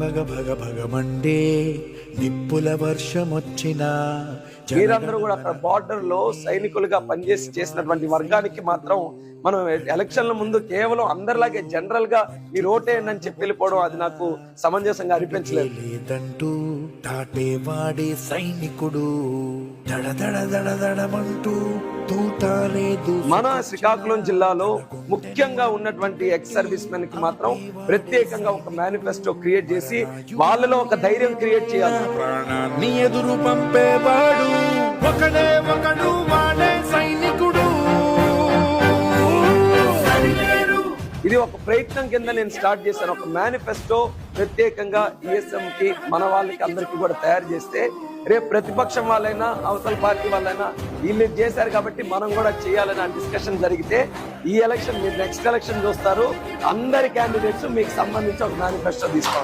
భగ భగ భగమండే నిప్పుల వర్షమొచ్చినా మీరందరూ కూడా అక్కడ బార్డర్ లో సైనికులుగా పనిచేసి చేసినటువంటి వర్గానికి మాత్రం మనం ఎలక్షన్ల ముందు కేవలం అందరిలాగే జనరల్ గా మీరు ఓటేయండి అని చెప్పి వెళ్ళిపోవడం అది నాకు సమంజసంగా అనిపించలేదు. లేదంటూ తాటేవాడే సైనికుడు దడ దడ దడ దడమంటూ తూటాలేదు. మన శ్రీకాకుళం జిల్లాలో ముఖ్యంగా ఉన్నటువంటి ఎక్స్ సర్వీస్ మెన్ కి మాత్రం ప్రత్యేకంగా ఒక మేనిఫెస్టో క్రియేట్ చేసి వాళ్ళలో ఒక ధైర్యం క్రియేట్ చేయాలి. ప్రాణాన్ని ఎదురు పంపేవాడు ఒకడే ఒకడు వాడే సైనికుడు. ఇది ఒక ప్రయత్నం కింద నేను స్టార్ట్ చేశాను. ఒక మేనిఫెస్టో ప్రత్యేకంగా ఈఎస్ఎం కి మన వాళ్ళకి అందరికి కూడా తయారు చేస్తే రేపు ప్రతిపక్షం వాళ్ళైనా అవతల పార్టీ వాళ్ళైనా వీళ్ళు చేశారు కాబట్టి మనం కూడా చేయాలని డిస్కషన్ జరిగితే ఈ ఎలక్షన్ మీరు నెక్స్ట్ ఎలక్షన్ చూస్తారు. అందరి క్యాండిడేట్స్ మీకు సంబంధించి ఒక మేనిఫెస్టో తీసుకోవాలి.